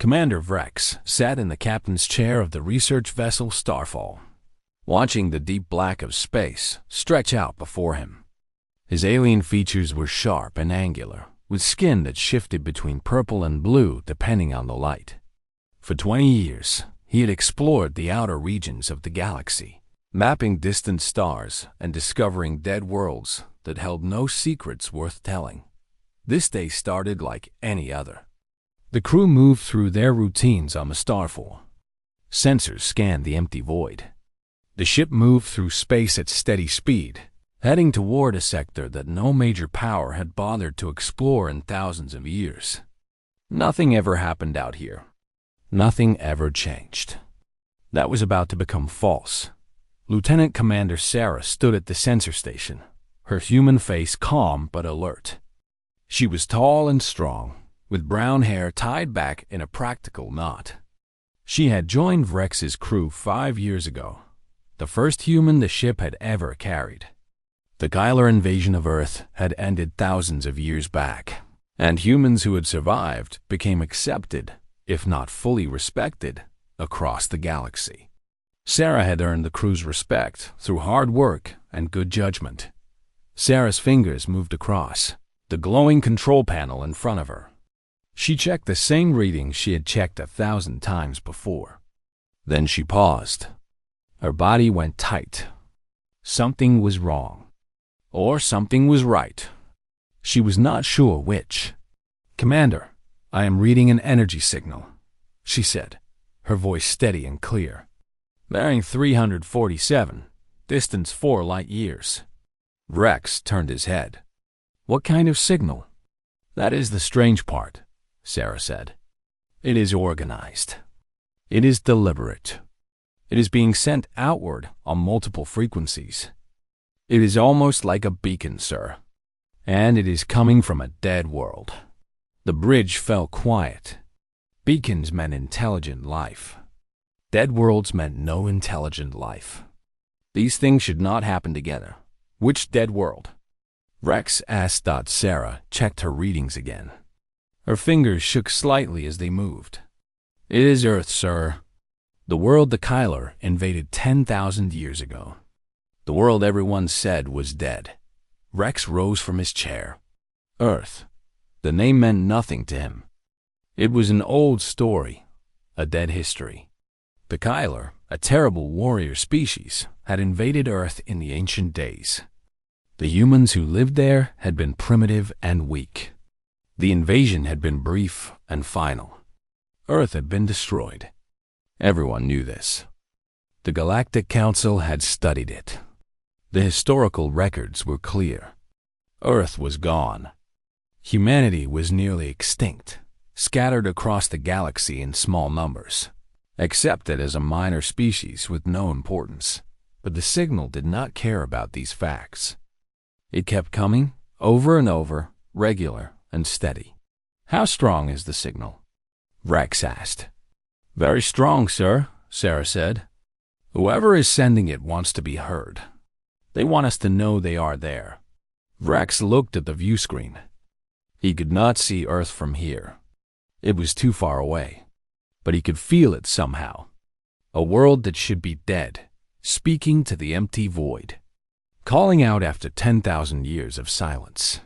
Commander Vrex sat in the captain's chair of the research vessel Starfall, watching the deep black of space stretch out before him. His alien features were sharp and angular, with skin that shifted between purple and blue depending on the light. For 20 years, he had explored the outer regions of the galaxy, mapping distant stars and discovering dead worlds that held no secrets worth telling. This day started like any other. The crew moved through their routines on the Starfall. Sensors scanned the empty void. The ship moved through space at steady speed, heading toward a sector that no major power had bothered to explore in thousands of years. Nothing ever happened out here. Nothing ever changed. That was about to become false. Lieutenant Commander Sarah stood at the sensor station, her human face calm but alert. She was tall and strong, with brown hair tied back in a practical knot. She had joined Vrex's crew 5 years ago, the first human the ship had ever carried. The Kyler invasion of Earth had ended thousands of years back, and humans who had survived became accepted, if not fully respected, across the galaxy. Sarah had earned the crew's respect through hard work and good judgment. Sarah's fingers moved across the glowing control panel in front of her. She checked the same readings she had checked 1,000 times before. Then she paused. Her body went tight. Something was wrong. Or something was right. She was not sure which. "Commander, I am reading an energy signal," she said, her voice steady and clear. "Bearing 347, distance 4 light years." Vrex turned his head. "What kind of signal?" "That is the strange part," Sarah said. "It is organized. It is deliberate. It is being sent outward on multiple frequencies. It is almost like a beacon, sir. And it is coming from a dead world." The bridge fell quiet. Beacons meant intelligent life. Dead worlds meant no intelligent life. These things should not happen together. "Which dead world?" Vrex asked. Sarah checked her readings again. Her fingers shook slightly as they moved. "It is Earth, sir. The world the Kyler invaded 10,000 years ago. The world everyone said was dead." Vrex rose from his chair. Earth. The name meant nothing to him. It was an old story, a dead history. The Kyler, a terrible warrior species, had invaded Earth in the ancient days. The humans who lived there had been primitive and weak. The invasion had been brief and final. Earth had been destroyed. Everyone knew this. The Galactic Council had studied it. The historical records were clear. Earth was gone. Humanity was nearly extinct, scattered across the galaxy in small numbers, accepted as a minor species with no importance. But the signal did not care about these facts. It kept coming, over and over, regular and steady. "How strong is the signal?" Vrex asked. "Very strong, sir," Sarah said. "Whoever is sending it wants to be heard. They want us to know they are there." Vrex looked at the view screen. He could not see Earth from here. It was too far away. But he could feel it somehow. A world that should be dead, speaking to the empty void, calling out after 10,000 years of silence.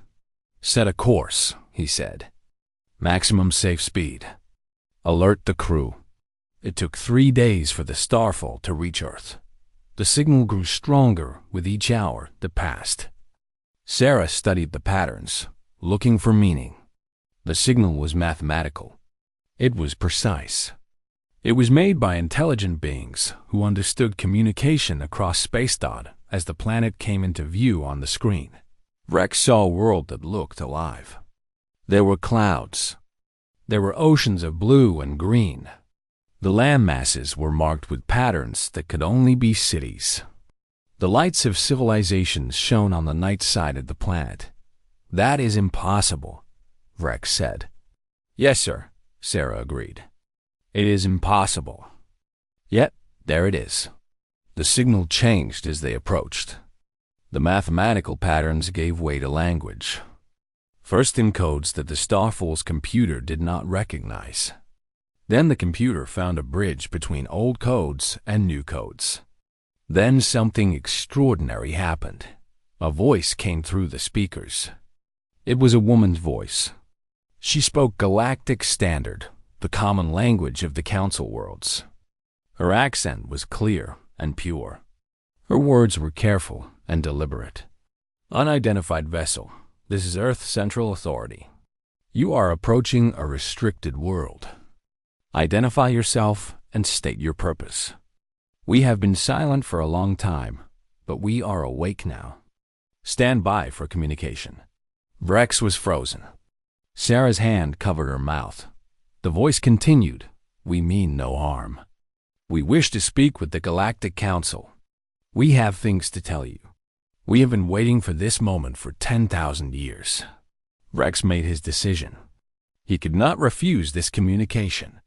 "Set a course," he said. "Maximum safe speed. Alert the crew." It took 3 days for the Starfall to reach Earth. The signal grew stronger with each hour that passed. Sarah studied the patterns, looking for meaning. The signal was mathematical. It was precise. It was made by intelligent beings who understood communication across space. As the planet came into view on the screen, Vrex saw a world that looked alive. There were clouds. There were oceans of blue and green. The land masses were marked with patterns that could only be cities. The lights of civilizations shone on the night side of the planet. "That is impossible," Vrex said. "Yes, sir," Sarah agreed. "It is impossible." Yet, there it is. The signal changed as they approached. The mathematical patterns gave way to language. First in codes that the Starfall's computer did not recognize. Then the computer found a bridge between old codes and new codes. Then something extraordinary happened. A voice came through the speakers. It was a woman's voice. She spoke Galactic Standard, the common language of the Council worlds. Her accent was clear and pure. Her words were careful and deliberate. Unidentified vessel, this is Earth Central Authority. You are approaching a restricted world. Identify yourself and state your purpose. We have been silent for a long time, but we are awake now. Stand by for communication. Rex was frozen. Sarah's hand covered her mouth. The voice continued, "We mean no harm. We wish to speak with the Galactic Council. We have things to tell you. We have been waiting for this moment for 10,000 years. Rex made his decision. He could not refuse this communication.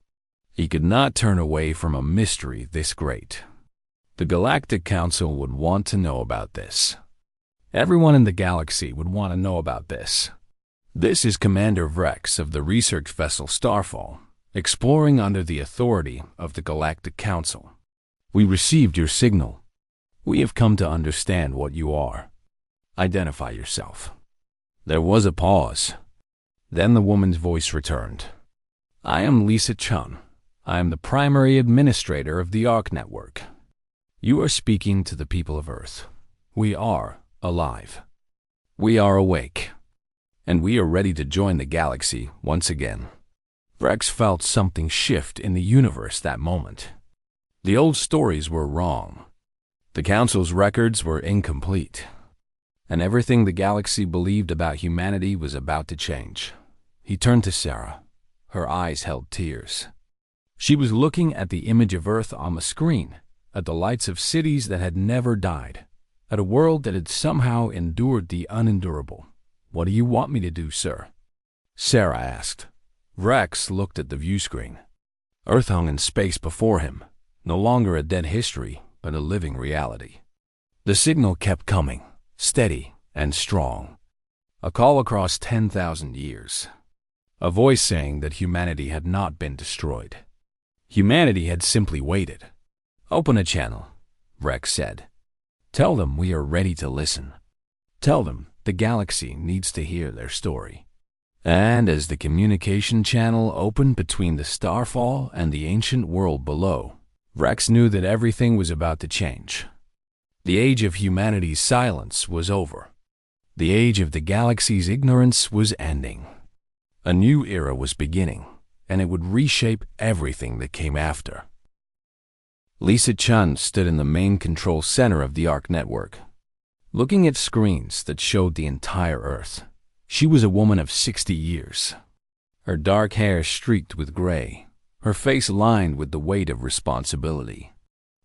He could not turn away from a mystery this great. The Galactic Council would want to know about this. Everyone in the galaxy would want to know about this. This is Commander Rex of the research vessel Starfall, exploring under the authority of the Galactic Council. We received your signal. We have come to understand what you are. Identify yourself." There was a pause. Then the woman's voice returned. "I am Lisa Chun. I am the primary administrator of the ARC network. You are speaking to the people of Earth. We are alive. We are awake. And we are ready to join the galaxy once again." Rex felt something shift in the universe that moment. The old stories were wrong. The Council's records were incomplete. And everything the galaxy believed about humanity was about to change. He turned to Sarah. Her eyes held tears. She was looking at the image of Earth on the screen, at the lights of cities that had never died, at a world that had somehow endured the unendurable. "What do you want me to do, sir?" Sarah asked. Rex looked at the view screen. Earth hung in space before him, no longer a dead history, but a living reality. The signal kept coming, steady and strong. A call across 10,000 years. A voice saying that humanity had not been destroyed. Humanity had simply waited. "Open a channel," Rex said. "Tell them we are ready to listen. Tell them the galaxy needs to hear their story." And as the communication channel opened between the Starfall and the ancient world below, Rex knew that everything was about to change. The age of humanity's silence was over. The age of the galaxy's ignorance was ending. A new era was beginning, and it would reshape everything that came after. Lisa Chun stood in the main control center of the ARC network, looking at screens that showed the entire Earth. She was a woman of 60 years. Her dark hair streaked with gray, her face lined with the weight of responsibility.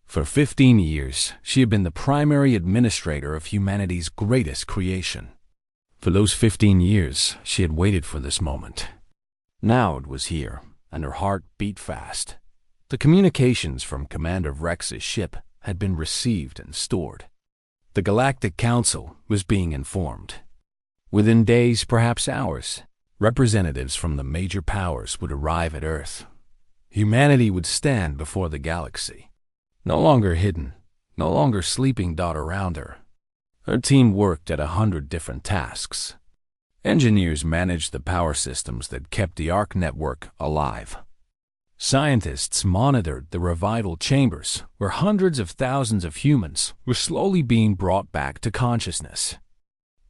For 15 years, she had been the primary administrator of humanity's greatest creation. For those 15 years, she had waited for this moment. Now it was here, and her heart beat fast. The communications from Commander Rex's ship had been received and stored. The Galactic Council was being informed. Within days, perhaps hours, representatives from the major powers would arrive at Earth. Humanity would stand before the galaxy. No longer hidden, no longer sleeping around her. Her team worked at 100 different tasks. Engineers managed the power systems that kept the ARC network alive. Scientists monitored the revival chambers where hundreds of thousands of humans were slowly being brought back to consciousness.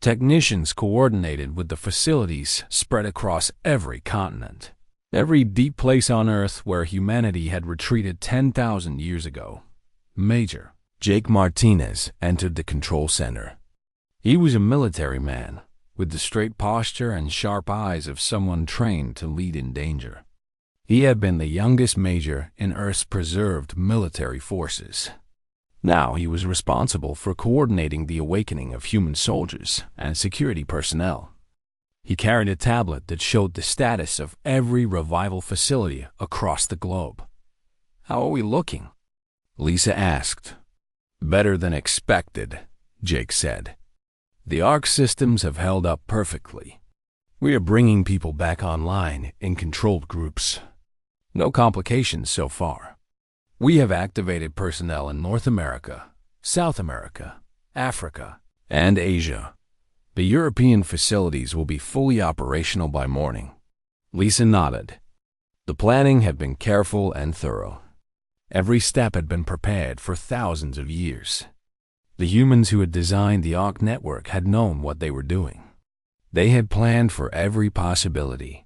Technicians coordinated with the facilities spread across every continent, every deep place on Earth where humanity had retreated 10,000 years ago. Major Jake Martinez entered the control center. He was a military man, with the straight posture and sharp eyes of someone trained to lead in danger. He had been the youngest major in Earth's preserved military forces. Now he was responsible for coordinating the awakening of human soldiers and security personnel. He carried a tablet that showed the status of every revival facility across the globe. "How are we looking?" Lisa asked. "Better than expected," Jake said. "The ARC systems have held up perfectly. We are bringing people back online in controlled groups. No complications so far. We have activated personnel in North America, South America, Africa, and Asia. The European facilities will be fully operational by morning. Lisa nodded. The planning had been careful and thorough. Every step had been prepared for thousands of years. The humans who had designed the Arc network had known what they were doing. They had planned for every possibility.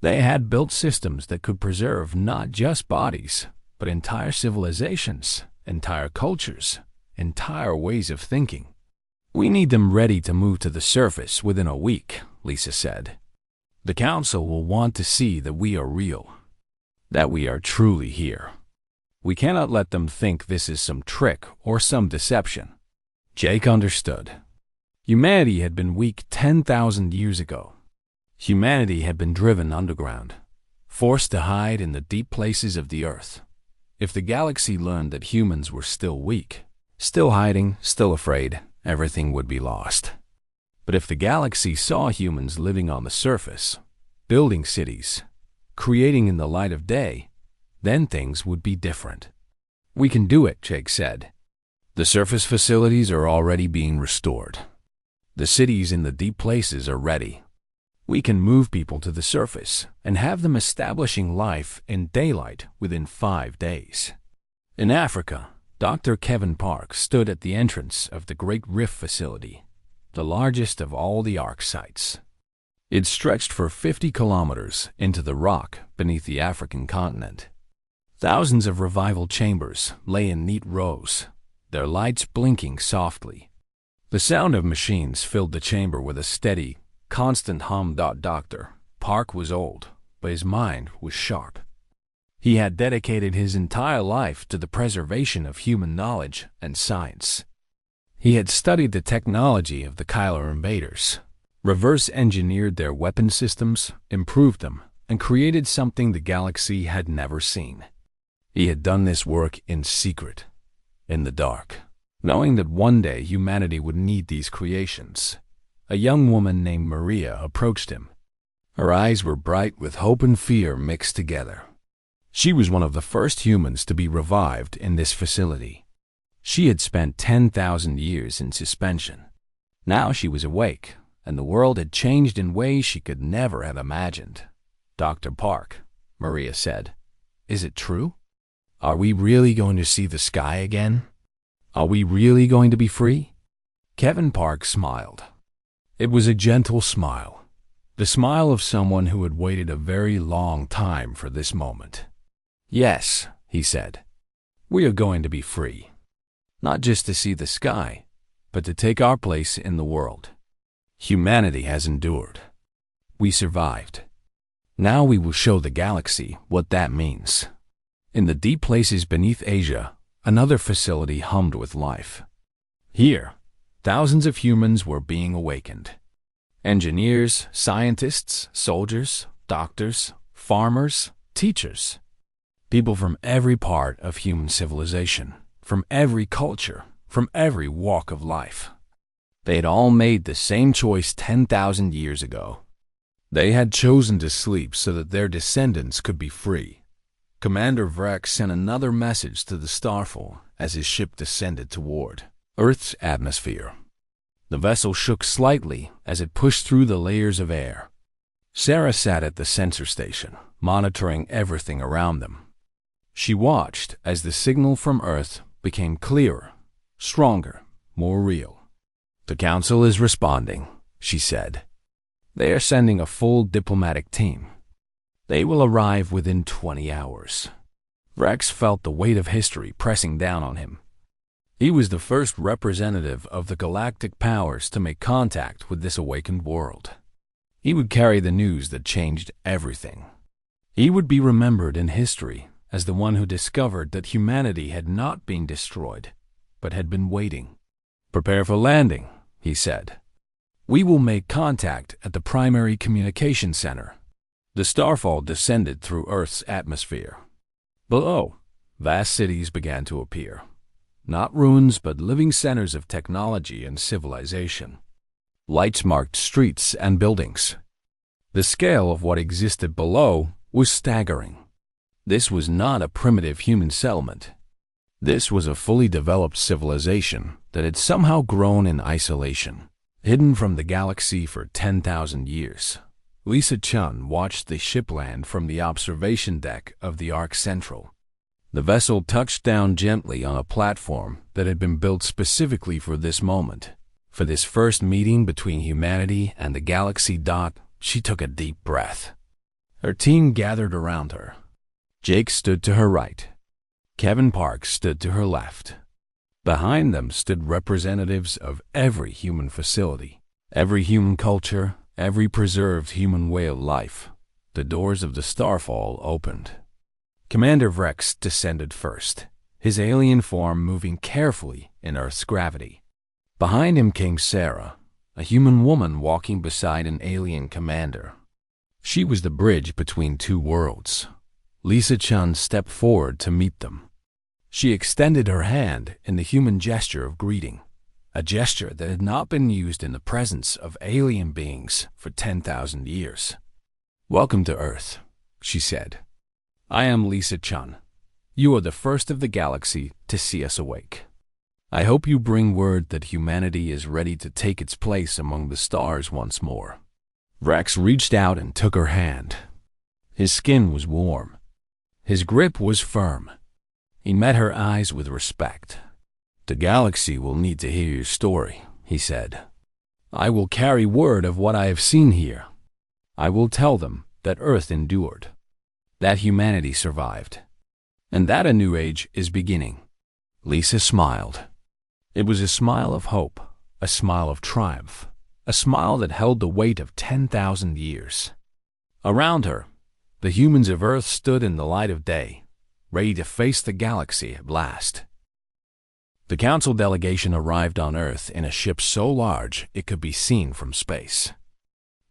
They had built systems that could preserve not just bodies, but entire civilizations, entire cultures, entire ways of thinking. We need them ready to move to the surface within a week, Lisa said. The Council will want to see that we are real, that we are truly here. We cannot let them think this is some trick or some deception. Jake understood. Humanity had been weak 10,000 years ago. Humanity had been driven underground, forced to hide in the deep places of the earth. If the galaxy learned that humans were still weak, still hiding, still afraid, everything would be lost. But if the galaxy saw humans living on the surface, building cities, creating in the light of day, then things would be different. We can do it, Jake said. The surface facilities are already being restored. The cities in the deep places are ready. We can move people to the surface and have them establishing life in daylight within 5 days. In Africa, Dr. Kevin Park stood at the entrance of the Great Rift facility, the largest of all the Arc sites. It stretched for 50 kilometers into the rock beneath the African continent. Thousands of revival chambers lay in neat rows, their lights blinking softly. The sound of machines filled the chamber with a steady, constant hum. Dr. Park was old, but his mind was sharp. He had dedicated his entire life to the preservation of human knowledge and science. He had studied the technology of the Kyler invaders, reverse-engineered their weapon systems, improved them, and created something the galaxy had never seen. He had done this work in secret, in the dark, knowing that one day humanity would need these creations. A young woman named Maria approached him. Her eyes were bright with hope and fear mixed together. She was one of the first humans to be revived in this facility. She had spent 10,000 years in suspension. Now she was awake, and the world had changed in ways she could never have imagined. Dr. Park, Maria said, "Is it true? Are we really going to see the sky again? Are we really going to be free?" Kevin Park smiled. It was a gentle smile, the smile of someone who had waited a very long time for this moment. "Yes," he said, "we are going to be free. Not just to see the sky, but to take our place in the world. Humanity has endured. We survived. Now we will show the galaxy what that means." In the deep places beneath Asia, another facility hummed with life. Here, thousands of humans were being awakened. Engineers, scientists, soldiers, doctors, farmers, teachers. People from every part of human civilization, from every culture, from every walk of life. They had all made the same choice 10,000 years ago. They had chosen to sleep so that their descendants could be free. Commander Vrek sent another message to the Starfall as his ship descended toward Earth's atmosphere. The vessel shook slightly as it pushed through the layers of air. Sarah sat at the sensor station, monitoring everything around them. She watched as the signal from Earth became clearer, stronger, more real. "The Council is responding," she said. "They are sending a full diplomatic team. They will arrive within 20 hours. Rex felt the weight of history pressing down on him. He was the first representative of the galactic powers to make contact with this awakened world. He would carry the news that changed everything. He would be remembered in history as the one who discovered that humanity had not been destroyed, but had been waiting. "Prepare for landing," he said. "We will make contact at the primary communication center." The Starfall descended through Earth's atmosphere. Below, vast cities began to appear. Not ruins, but living centers of technology and civilization. Lights marked streets and buildings. The scale of what existed below was staggering. This was not a primitive human settlement. This was a fully developed civilization that had somehow grown in isolation, hidden from the galaxy for 10,000 years. Lisa Chun watched the ship land from the observation deck of the Ark Central. The vessel touched down gently on a platform that had been built specifically for this moment. For this first meeting between humanity and the galaxy. She took a deep breath. Her team gathered around her. Jake stood to her right. Kevin Parks stood to her left. Behind them stood representatives of every human facility, every human culture, every preserved human way of life. The doors of the Starfall opened. Commander Vrex descended first, his alien form moving carefully in Earth's gravity. Behind him came Sarah, a human woman walking beside an alien commander. She was the bridge between two worlds. Lisa Chun stepped forward to meet them. She extended her hand in the human gesture of greeting, a gesture that had not been used in the presence of alien beings for 10,000 years. "Welcome to Earth," she said. "I am Lisa Chun. You are the first of the galaxy to see us awake. I hope you bring word that humanity is ready to take its place among the stars once more." Rex reached out and took her hand. His skin was warm. His grip was firm. He met her eyes with respect. "The galaxy will need to hear your story," he said. "I will carry word of what I have seen here. I will tell them that Earth endured, that humanity survived, and that a new age is beginning." Lisa smiled. It was a smile of hope, a smile of triumph, a smile that held the weight of 10,000 years. Around her, the humans of Earth stood in the light of day, ready to face the galaxy at last. The council delegation arrived on Earth in a ship so large it could be seen from space.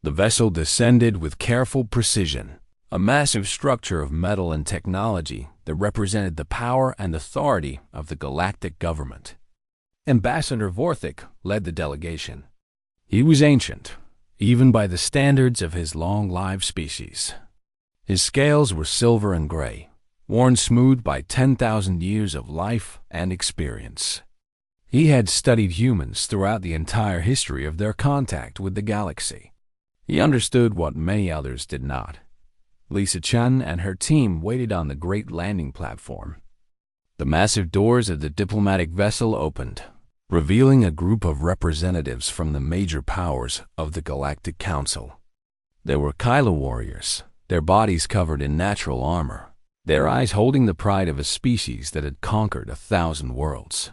The vessel descended with careful precision, a massive structure of metal and technology that represented the power and authority of the galactic government. Ambassador Vorthik led the delegation. He was ancient, even by the standards of his long-lived species. His scales were silver and gray, worn smooth by 10,000 years of life and experience. He had studied humans throughout the entire history of their contact with the galaxy. He understood what many others did not. Lisa Chun and her team waited on the great landing platform. The massive doors of the diplomatic vessel opened, revealing a group of representatives from the major powers of the Galactic Council. They were Kylo warriors, their bodies covered in natural armor, their eyes holding the pride of a species that had conquered 1,000 worlds.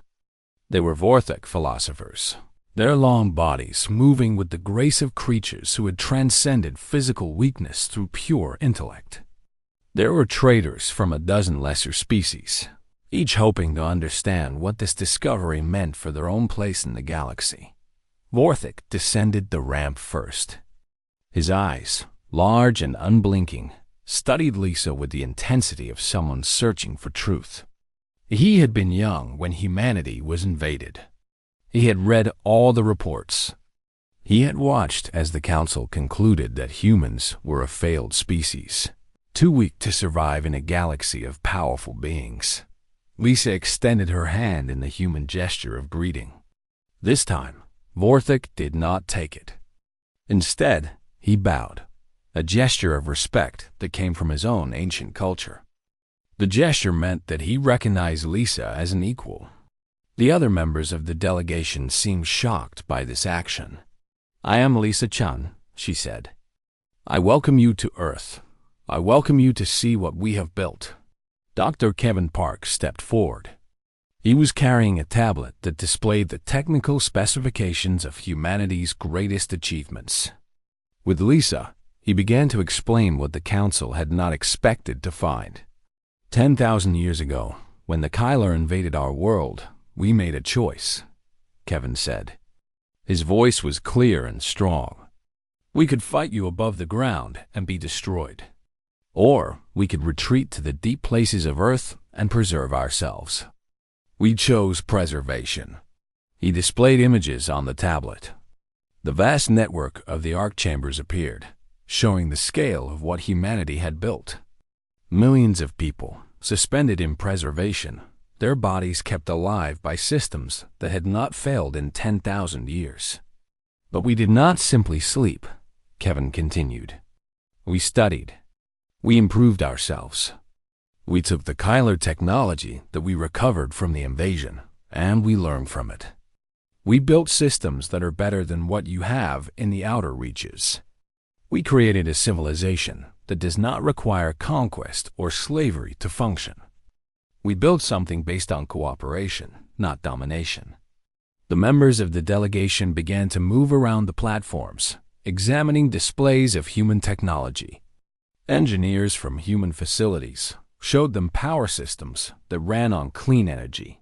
They were Vorthik philosophers, their long bodies moving with the grace of creatures who had transcended physical weakness through pure intellect. There were traders from a dozen lesser species, each hoping to understand what this discovery meant for their own place in the galaxy. Vorthik descended the ramp first. His eyes, large and unblinking, studied Lisa with the intensity of someone searching for truth. He had been young when humanity was invaded. He had read all the reports. He had watched as the council concluded that humans were a failed species, too weak to survive in a galaxy of powerful beings. Lisa extended her hand in the human gesture of greeting. This time, Vorthik did not take it. Instead, he bowed, a gesture of respect that came from his own ancient culture. The gesture meant that he recognized Lisa as an equal. The other members of the delegation seemed shocked by this action. "I am Lisa Chun," she said. "I welcome you to Earth. I welcome you to see what we have built." Dr. Kevin Parks stepped forward. He was carrying a tablet that displayed the technical specifications of humanity's greatest achievements. With Lisa, he began to explain what the council had not expected to find. 10,000 years ago, when the Kyler invaded our world, we made a choice, Kevin said. His voice was clear and strong. "We could fight you above the ground and be destroyed. Or we could retreat to the deep places of Earth and preserve ourselves. We chose preservation." He displayed images on the tablet. The vast network of the arc chambers appeared, showing the scale of what humanity had built. Millions of people, suspended in preservation, their bodies kept alive by systems that had not failed in 10,000 years. But we did not simply sleep, Kevin continued. We studied. We improved ourselves. We took the Kyler technology that we recovered from the invasion, and we learned from it. We built systems that are better than what you have in the outer reaches. We created a civilization that does not require conquest or slavery to function. We built something based on cooperation, not domination. The members of the delegation began to move around the platforms, examining displays of human technology. Engineers from human facilities showed them power systems that ran on clean energy.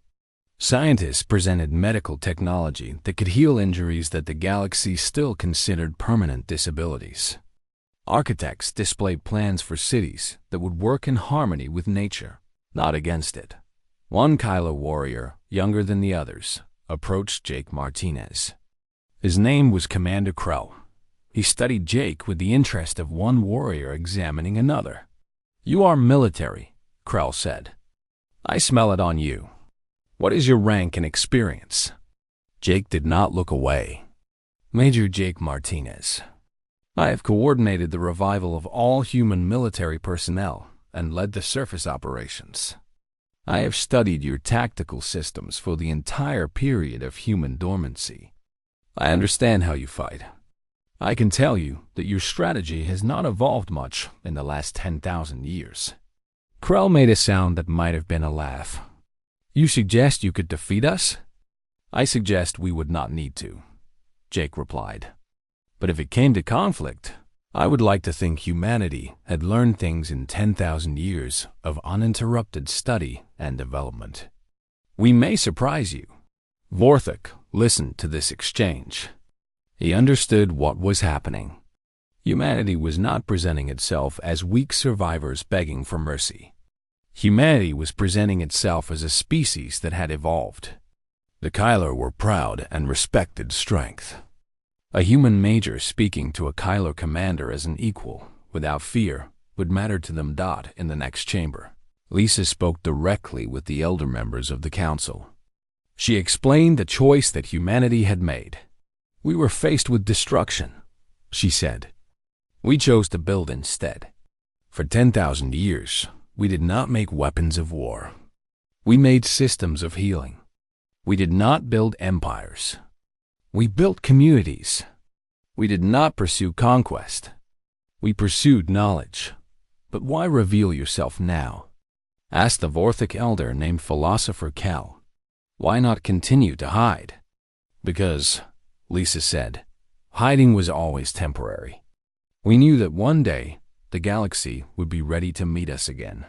Scientists presented medical technology that could heal injuries that the galaxy still considered permanent disabilities. Architects displayed plans for cities that would work in harmony with nature, not against it. One Kylo warrior, younger than the others, approached Jake Martinez. His name was Commander Krell. He studied Jake with the interest of one warrior examining another. "You are military," Krell said. "I smell it on you. What is your rank and experience?" Jake did not look away. "Major Jake Martinez. I have coordinated the revival of all human military personnel and led the surface operations. I have studied your tactical systems for the entire period of human dormancy. I understand how you fight. I can tell you that your strategy has not evolved much in the last 10,000 years." Krell made a sound that might have been a laugh. "You suggest you could defeat us?" "I suggest we would not need to," Jake replied. "But if it came to conflict, I would like to think humanity had learned things in 10,000 years of uninterrupted study and development. We may surprise you." Vorthok listened to this exchange. He understood what was happening. Humanity was not presenting itself as weak survivors begging for mercy. Humanity was presenting itself as a species that had evolved. The Kyler were proud and respected strength. A human major speaking to a Kyler commander as an equal, without fear, would matter to them. In the next chamber, Lisa spoke directly with the elder members of the council. She explained the choice that humanity had made. "We were faced with destruction," she said. "We chose to build instead. For 10,000 years, we did not make weapons of war. We made systems of healing. We did not build empires. We built communities. We did not pursue conquest. We pursued knowledge. But why reveal yourself now?" asked the Vorthok elder named Philosopher Cal. "Why not continue to hide?" "Because," Lisa said, "hiding was always temporary. We knew that one day the galaxy would be ready to meet us again.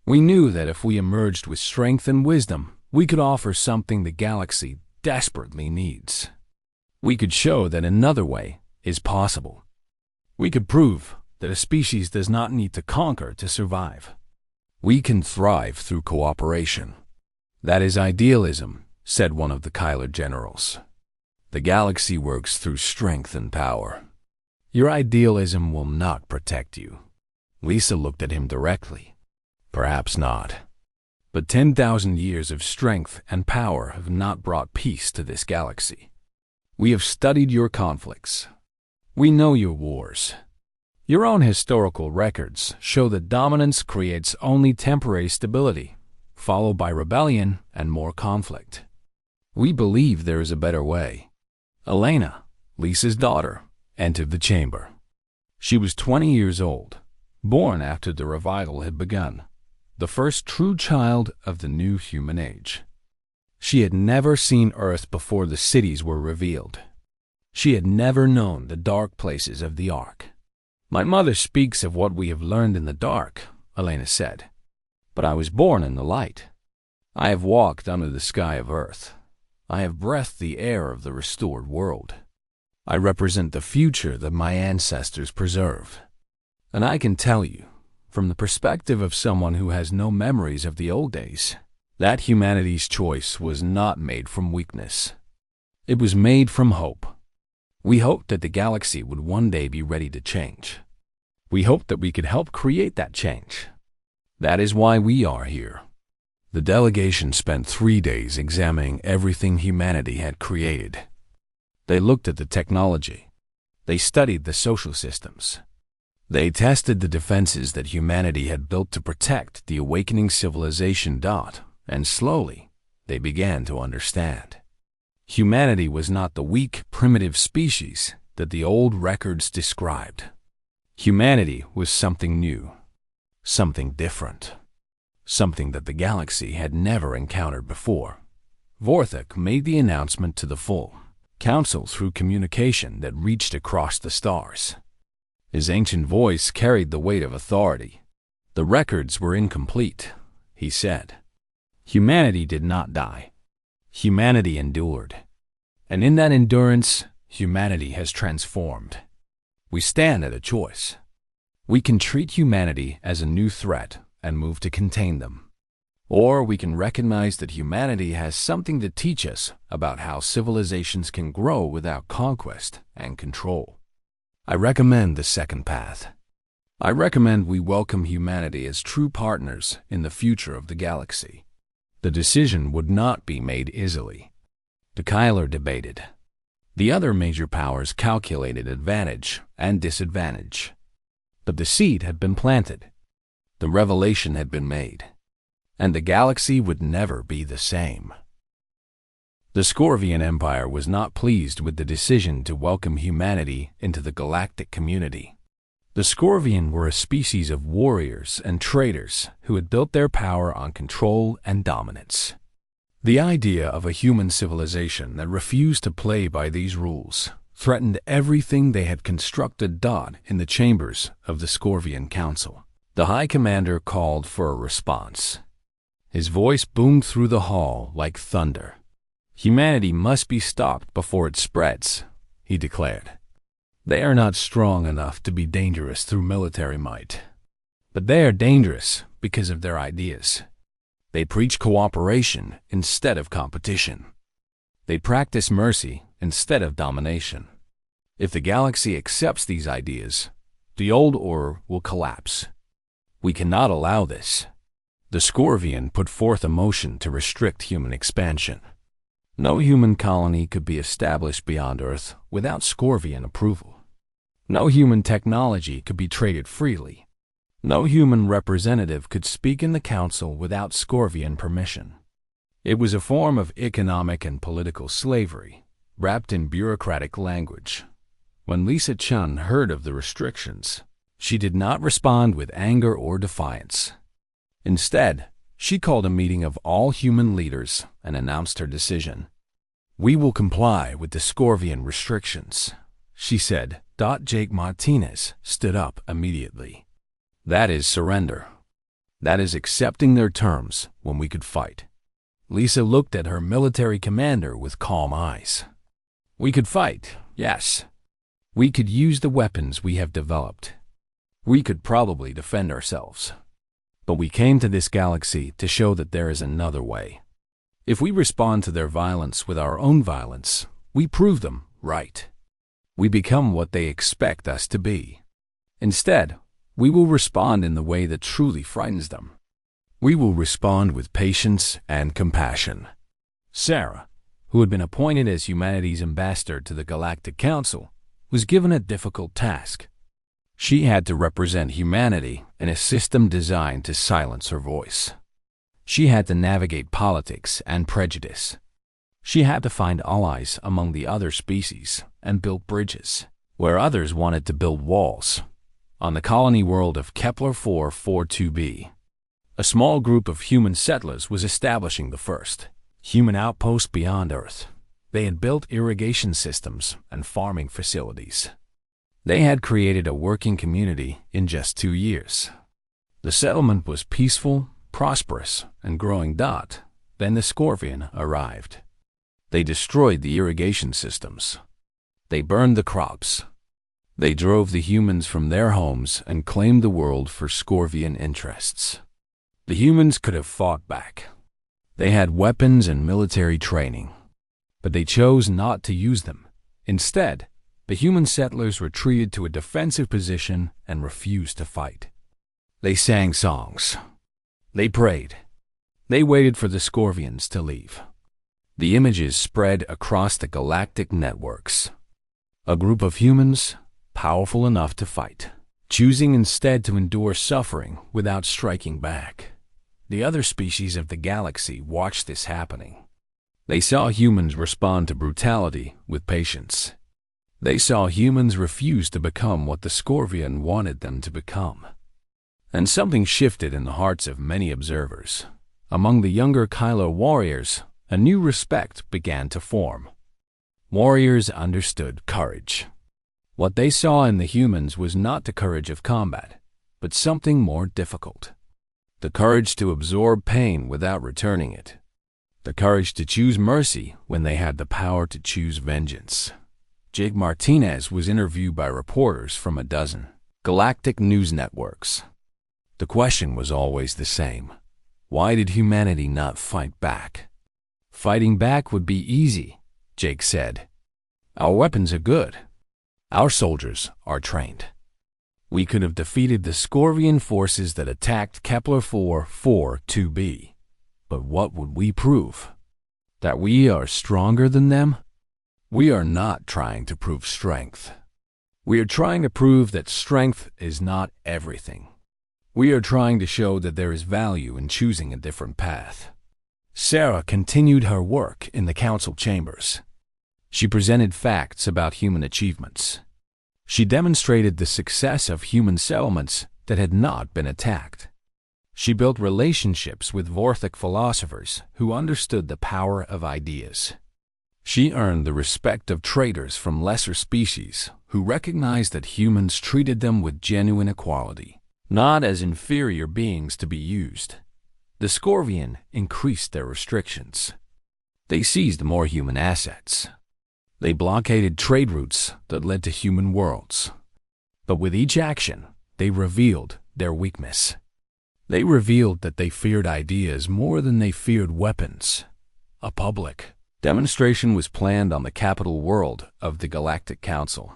We knew that if we emerged with strength and wisdom, we could offer something the galaxy desperately needs. We could show that another way is possible. We could prove that a species does not need to conquer to survive. We can thrive through cooperation. That is idealism," said one of the Kyler generals. "The galaxy works through strength and power. Your idealism will not protect you." Lisa looked at him directly. "Perhaps not. But 10,000 years of strength and power have not brought peace to this galaxy. We have studied your conflicts. We know your wars. Your own historical records show that dominance creates only temporary stability, followed by rebellion and more conflict. We believe there is a better way." Elena, Lisa's daughter, entered the chamber. She was 20 years old, born after the revival had begun, the first true child of the new human age. She had never seen Earth before the cities were revealed. She had never known the dark places of the Ark. "My mother speaks of what we have learned in the dark," Elena said. "But I was born in the light. I have walked under the sky of Earth. I have breathed the air of the restored world. I represent the future that my ancestors preserved. And I can tell you, from the perspective of someone who has no memories of the old days, that humanity's choice was not made from weakness. It was made from hope. We hoped that the galaxy would one day be ready to change. We hoped that we could help create that change. That is why we are here. The delegation spent 3 days examining everything humanity had created. They looked at the technology. They studied the social systems. They tested the defenses that humanity had built to protect the awakening civilization. And slowly, they began to understand. Humanity was not the weak, primitive species that the old records described. Humanity was something new, something different, something that the galaxy had never encountered before. Vorthok made the announcement to the full council through communication that reached across the stars. His ancient voice carried the weight of authority. The records were incomplete, he said. Humanity did not die. Humanity endured. And in that endurance, humanity has transformed. We stand at a choice. We can treat humanity as a new threat and move to contain them. Or we can recognize that humanity has something to teach us about how civilizations can grow without conquest and control. I recommend the second path. I recommend we welcome humanity as true partners in the future of the galaxy. The decision would not be made easily. The Kyler debated. The other major powers calculated advantage and disadvantage. But the seed had been planted. The revelation had been made. And the galaxy would never be the same. The Scorvian Empire was not pleased with the decision to welcome humanity into the galactic community. The Scorvian were a species of warriors and traders who had built their power on control and dominance. The idea of a human civilization that refused to play by these rules threatened everything they had constructed. In the chambers of the Scorvian Council, the High Commander called for a response. His voice boomed through the hall like thunder. Humanity must be stopped before it spreads, he declared. They are not strong enough to be dangerous through military might. But they are dangerous because of their ideas. They preach cooperation instead of competition. They practice mercy instead of domination. If the galaxy accepts these ideas, the old order will collapse. We cannot allow this. The Scorvian put forth a motion to restrict human expansion. No human colony could be established beyond Earth without Scorvian approval. No human technology could be traded freely. No human representative could speak in the council without Scorvian permission. It was a form of economic and political slavery, wrapped in bureaucratic language. When Lisa Chun heard of the restrictions, she did not respond with anger or defiance. Instead, she called a meeting of all human leaders and announced her decision. "We will comply with the Scorvian restrictions," she said. Jake Martinez stood up immediately. "That is surrender. That is accepting their terms when we could fight." Lisa looked at her military commander with calm eyes. "We could fight, yes. We could use the weapons we have developed. We could probably defend ourselves. But we came to this galaxy to show that there is another way. If we respond to their violence with our own violence, we prove them right. We become what they expect us to be. Instead, we will respond in the way that truly frightens them. We will respond with patience and compassion." Sarah, who had been appointed as humanity's ambassador to the Galactic Council, was given a difficult task. She had to represent humanity in a system designed to silence her voice. She had to navigate politics and prejudice. She had to find allies among the other species and build bridges where others wanted to build walls. On the colony world of Kepler 442b, a small group of human settlers was establishing the first human outpost beyond Earth. They had built irrigation systems and farming facilities. They had created a working community in just 2 years. The settlement was peaceful, prosperous, and growing. Then the Scorvian arrived. They destroyed the irrigation systems. They burned the crops. They drove the humans from their homes and claimed the world for Scorvian interests. The humans could have fought back. They had weapons and military training, but they chose not to use them. Instead, the human settlers retreated to a defensive position and refused to fight. They sang songs. They prayed. They waited for the Scorvians to leave. The images spread across the galactic networks. A group of humans, powerful enough to fight, choosing instead to endure suffering without striking back. The other species of the galaxy watched this happening. They saw humans respond to brutality with patience. They saw humans refuse to become what the Scorvian wanted them to become. And something shifted in the hearts of many observers. Among the younger Kylo warriors, a new respect began to form. Warriors understood courage. What they saw in the humans was not the courage of combat, but something more difficult. The courage to absorb pain without returning it. The courage to choose mercy when they had the power to choose vengeance. Jake Martinez was interviewed by reporters from a dozen galactic news networks. The question was always the same. Why did humanity not fight back? Fighting back would be easy, Jake said. Our weapons are good. Our soldiers are trained. We could have defeated the Scorvian forces that attacked Kepler 442b. But what would we prove? That we are stronger than them? We are not trying to prove strength. We are trying to prove that strength is not everything. We are trying to show that there is value in choosing a different path. Sarah continued her work in the council chambers. She presented facts about human achievements. She demonstrated the success of human settlements that had not been attacked. She built relationships with Vorthic philosophers who understood the power of ideas. She earned the respect of traders from lesser species who recognized that humans treated them with genuine equality, not as inferior beings to be used. The Scorvian increased their restrictions. They seized more human assets. They blockaded trade routes that led to human worlds. But with each action, they revealed their weakness. They revealed that they feared ideas more than they feared weapons. A public demonstration was planned on the capital world of the Galactic Council.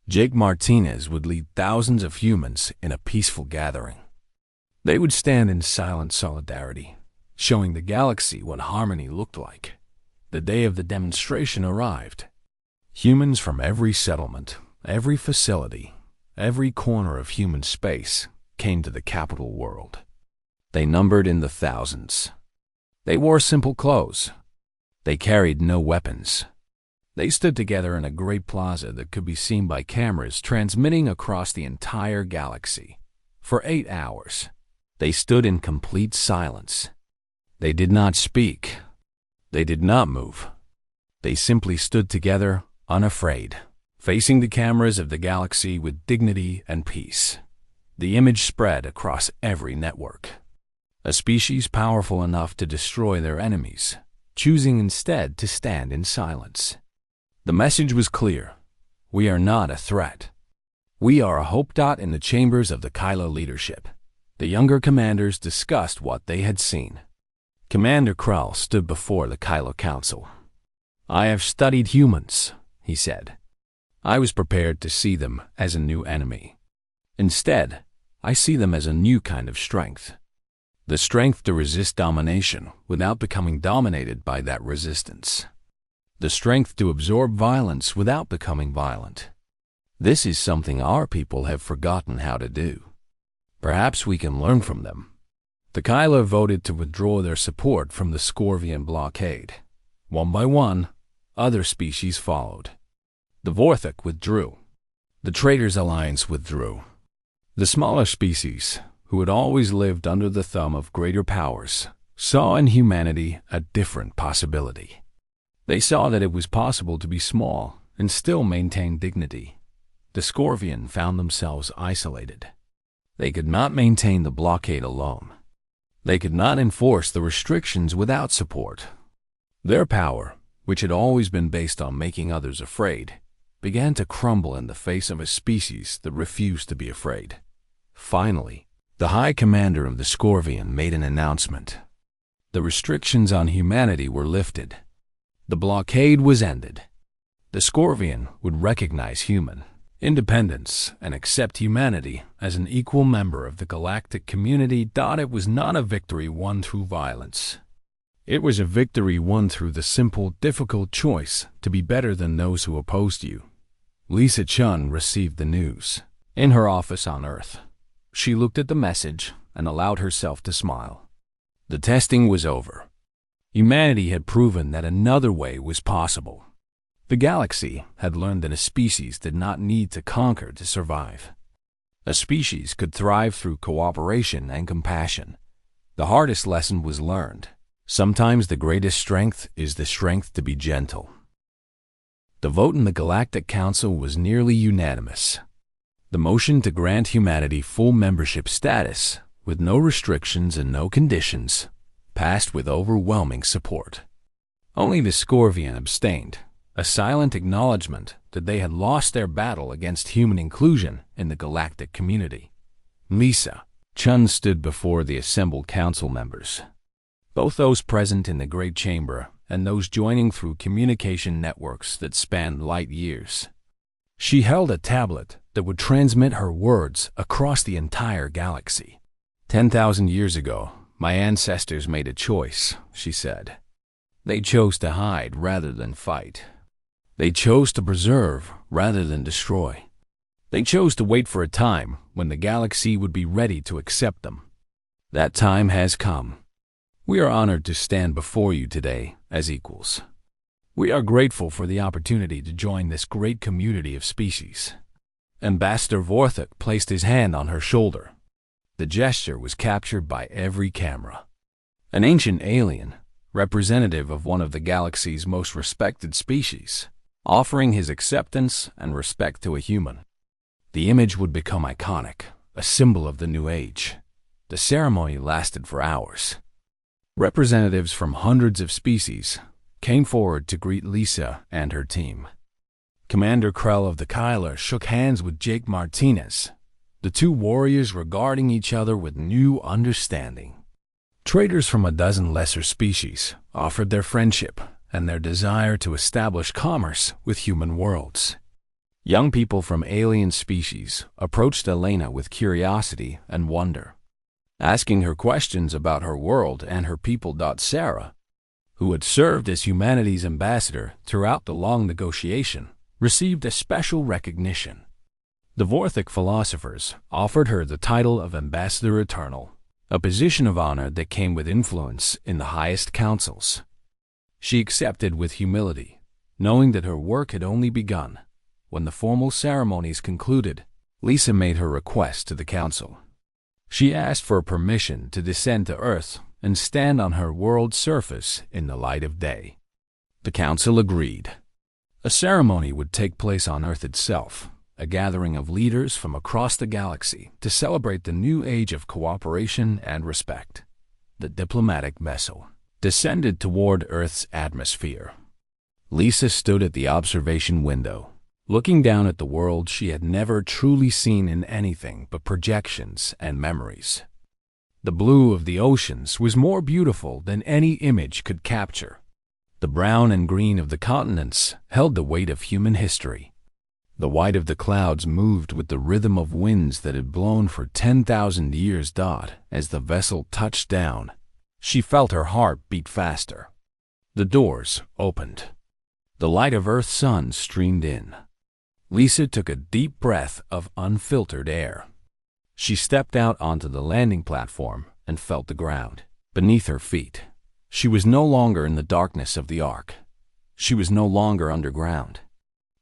Jake Martinez would lead thousands of humans in a peaceful gathering. They would stand in silent solidarity, showing the galaxy what harmony looked like. The day of the demonstration arrived. Humans from every settlement, every facility, every corner of human space came to the capital world. They numbered in the thousands. They wore simple clothes. They carried no weapons. They stood together in a great plaza that could be seen by cameras transmitting across the entire galaxy. For 8 hours, they stood in complete silence. They did not speak. They did not move. They simply stood together, unafraid, facing the cameras of the galaxy with dignity and peace. The image spread across every network. A species powerful enough to destroy their enemies, choosing instead to stand in silence. The message was clear. We are not a threat. We are a hope. In the chambers of the Kylo leadership, the younger commanders discussed what they had seen. Commander Krall stood before the Kylo Council. I have studied humans, he said. I was prepared to see them as a new enemy. Instead, I see them as a new kind of strength. The strength to resist domination without becoming dominated by that resistance. The strength to absorb violence without becoming violent. This is something our people have forgotten how to do. Perhaps we can learn from them. The Kylo voted to withdraw their support from the Scorvian blockade. One by one, other species followed. The Vorthic withdrew. The Traders' Alliance withdrew. The smaller species, who had always lived under the thumb of greater powers, saw in humanity a different possibility. They saw that it was possible to be small and still maintain dignity. The Scorvian found themselves isolated. They could not maintain the blockade alone. They could not enforce the restrictions without support. Their power, which had always been based on making others afraid, began to crumble in the face of a species that refused to be afraid. Finally, the High Commander of the Scorvian made an announcement. The restrictions on humanity were lifted. The blockade was ended. The Scorvian would recognize human, independence, and accept humanity as an equal member of the galactic community. It was not a victory won through violence. It was a victory won through the simple, difficult choice to be better than those who opposed you. Lisa Chun received the news in her office on Earth. She looked at the message and allowed herself to smile. The testing was over. Humanity had proven that another way was possible. The galaxy had learned that a species did not need to conquer to survive. A species could thrive through cooperation and compassion. The hardest lesson was learned. Sometimes the greatest strength is the strength to be gentle. The vote in the Galactic Council was nearly unanimous. The motion to grant humanity full membership status, with no restrictions and no conditions, passed with overwhelming support. Only the Scorvian abstained, a silent acknowledgement that they had lost their battle against human inclusion in the galactic community. Lisa Chun stood before the assembled council members, both those present in the Great Chamber and those joining through communication networks that spanned light years. She held a tablet that would transmit her words across the entire galaxy. 10,000 years ago, my ancestors made a choice, she said. They chose to hide rather than fight. They chose to preserve rather than destroy. They chose to wait for a time when the galaxy would be ready to accept them. That time has come. We are honored to stand before you today as equals. We are grateful for the opportunity to join this great community of species. Ambassador Vorthik placed his hand on her shoulder. The gesture was captured by every camera. An ancient alien, representative of one of the galaxy's most respected species, offering his acceptance and respect to a human. The image would become iconic, a symbol of the new age. The ceremony lasted for hours. Representatives from hundreds of species came forward to greet Lisa and her team. Commander Krell of the Kyler shook hands with Jake Martinez, the two warriors regarding each other with new understanding. Traders from a dozen lesser species offered their friendship and their desire to establish commerce with human worlds. Young people from alien species approached Elena with curiosity and wonder, asking her questions about her world and her people. Sarah, who had served as humanity's ambassador throughout the long negotiation, received a special recognition. The Vorthik philosophers offered her the title of Ambassador Eternal, a position of honor that came with influence in the highest councils. She accepted with humility, knowing that her work had only begun. When the formal ceremonies concluded, Lisa made her request to the council. She asked for permission to descend to Earth and stand on her world's surface in the light of day. The council agreed. A ceremony would take place on Earth itself, a gathering of leaders from across the galaxy to celebrate the new age of cooperation and respect. The diplomatic vessel descended toward Earth's atmosphere. Lisa stood at the observation window, looking down at the world she had never truly seen in anything but projections and memories. The blue of the oceans was more beautiful than any image could capture. The brown and green of the continents held the weight of human history. The white of the clouds moved with the rhythm of winds that had blown for 10,000 years. As the vessel touched down, she felt her heart beat faster. The doors opened. The light of Earth's sun streamed in. Lisa took a deep breath of unfiltered air. She stepped out onto the landing platform and felt the ground beneath her feet. She was no longer in the darkness of the Ark. She was no longer underground.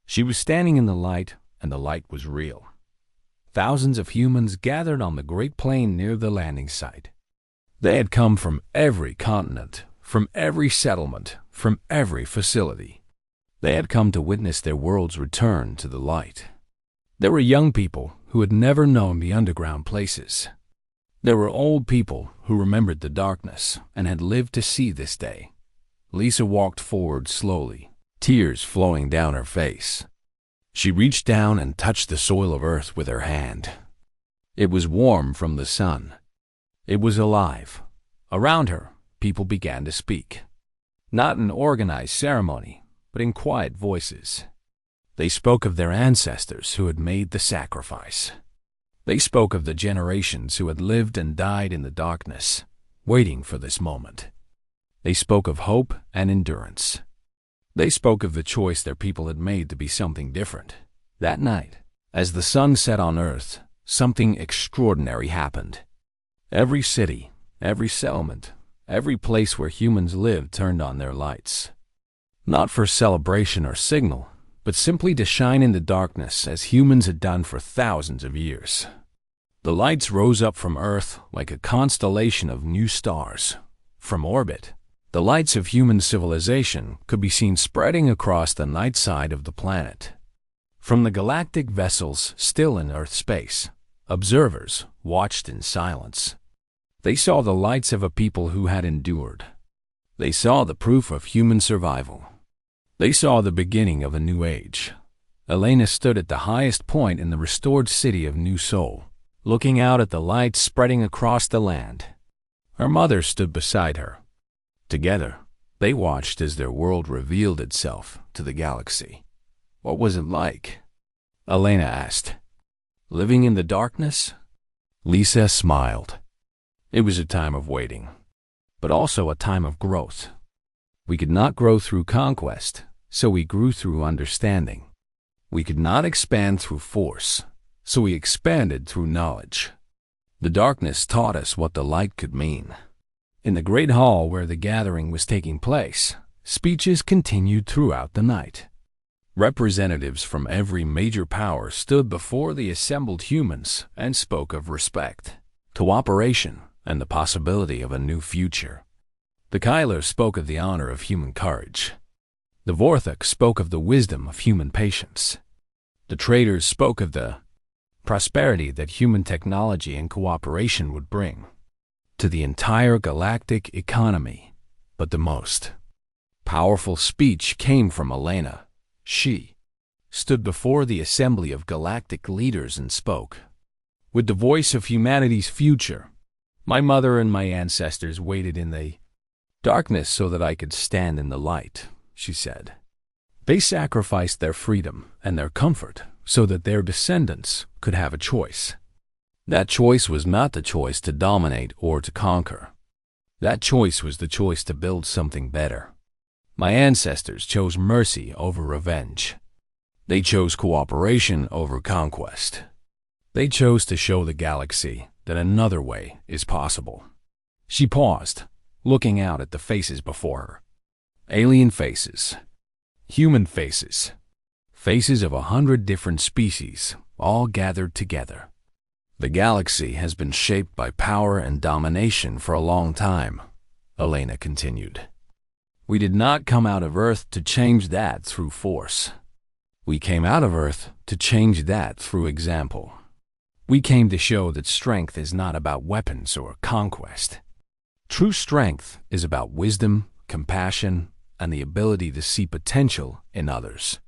She was standing in the light, and the light was real. Thousands of humans gathered on the great plain near the landing site. They had come from every continent, from every settlement, from every facility. They had come to witness their world's return to the light. There were young people who had never known the underground places. There were old people who remembered the darkness and had lived to see this day. Lisa walked forward slowly, tears flowing down her face. She reached down and touched the soil of Earth with her hand. It was warm from the sun. It was alive. Around her, people began to speak. Not in organized ceremony, but in quiet voices. They spoke of their ancestors who had made the sacrifice. They spoke of the generations who had lived and died in the darkness, waiting for this moment. They spoke of hope and endurance. They spoke of the choice their people had made to be something different. That night, as the sun set on Earth, something extraordinary happened. Every city, every settlement, every place where humans lived turned on their lights. Not for celebration or signal, but simply to shine in the darkness as humans had done for thousands of years. The lights rose up from Earth like a constellation of new stars. From orbit, the lights of human civilization could be seen spreading across the night side of the planet. From the galactic vessels still in Earth space, observers watched in silence. They saw the lights of a people who had endured. They saw the proof of human survival. They saw the beginning of a new age. Elena stood at the highest point in the restored city of New Seoul, looking out at the lights spreading across the land. Her mother stood beside her. Together, they watched as their world revealed itself to the galaxy. What was it like? Elena asked. Living in the darkness? Lisa smiled. It was a time of waiting, but also a time of growth. We could not grow through conquest, so we grew through understanding. We could not expand through force, so we expanded through knowledge. The darkness taught us what the light could mean. In the great hall where the gathering was taking place, speeches continued throughout the night. Representatives from every major power stood before the assembled humans and spoke of respect, cooperation, and the possibility of a new future. The Kyler spoke of the honor of human courage. The Vorthok spoke of the wisdom of human patience. The traders spoke of the prosperity that human technology and cooperation would bring to the entire galactic economy. But the most powerful speech came from Elena. She stood before the assembly of galactic leaders and spoke. With the voice of humanity's future, my mother and my ancestors waited in the darkness so that I could stand in the light, she said. They sacrificed their freedom and their comfort so that their descendants could have a choice. That choice was not the choice to dominate or to conquer. That choice was the choice to build something better. My ancestors chose mercy over revenge. They chose cooperation over conquest. They chose to show the galaxy that another way is possible. She paused, looking out at the faces before her. Alien faces. Human faces. Faces of 100 different species, all gathered together. The galaxy has been shaped by power and domination for a long time, Elena continued. We did not come out of Earth to change that through force. We came out of Earth to change that through example. We came to show that strength is not about weapons or conquest. True strength is about wisdom, compassion, and the ability to see potential in others.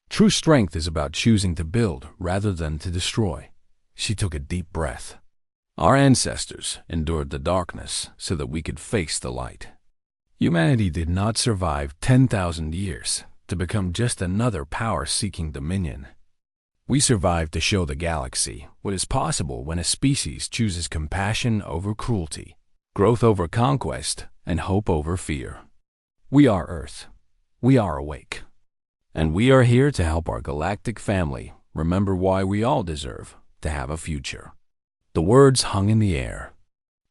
True strength is about choosing to build rather than to destroy. She took a deep breath. Our ancestors endured the darkness so that we could face the light. Humanity did not survive 10,000 years to become just another power-seeking dominion. We survived to show the galaxy what is possible when a species chooses compassion over cruelty, growth over conquest, and hope over fear. We are Earth. We are awake. And we are here to help our galactic family remember why we all deserve to have a future. The words hung in the air.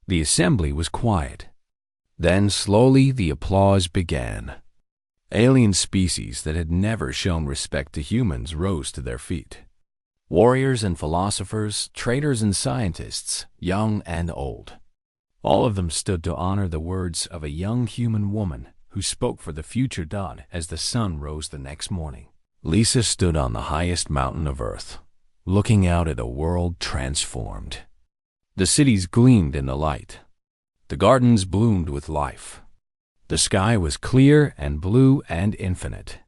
The assembly was quiet. Then slowly the applause began. Alien species that had never shown respect to humans rose to their feet. Warriors and philosophers, traders and scientists, young and old. All of them stood to honor the words of a young human woman who spoke for the future dawn as the sun rose the next morning. Lisa stood on the highest mountain of Earth, looking out at a world transformed. The cities gleamed in the light. The gardens bloomed with life. The sky was clear and blue and infinite.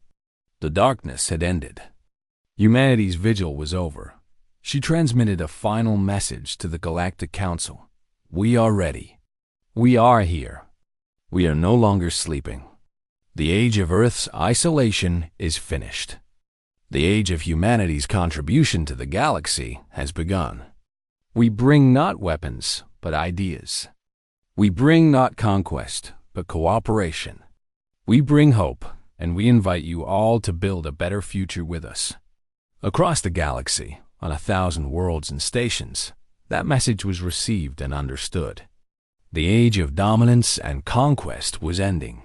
The darkness had ended. Humanity's vigil was over. She transmitted a final message to the Galactic Council. We are ready. We are here. We are no longer sleeping. The age of Earth's isolation is finished. The age of humanity's contribution to the galaxy has begun. We bring not weapons, but ideas. We bring not conquest, but cooperation. We bring hope, and we invite you all to build a better future with us. Across the galaxy, on 1,000 worlds and stations, that message was received and understood. The age of dominance and conquest was ending.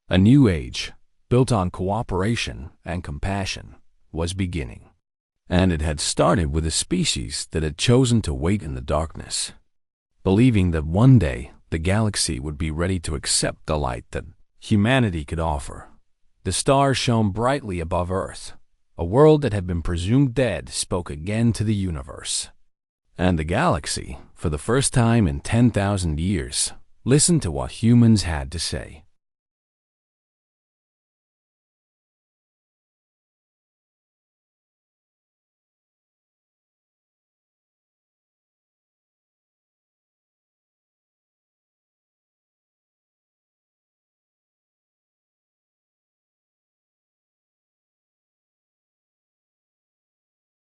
A new age, built on cooperation and compassion, was beginning. And it had started with a species that had chosen to wait in the darkness, believing that one day the galaxy would be ready to accept the light that humanity could offer. The stars shone brightly above Earth. A world that had been presumed dead spoke again to the universe. And the galaxy, for the first time in 10,000 years, listened to what humans had to say.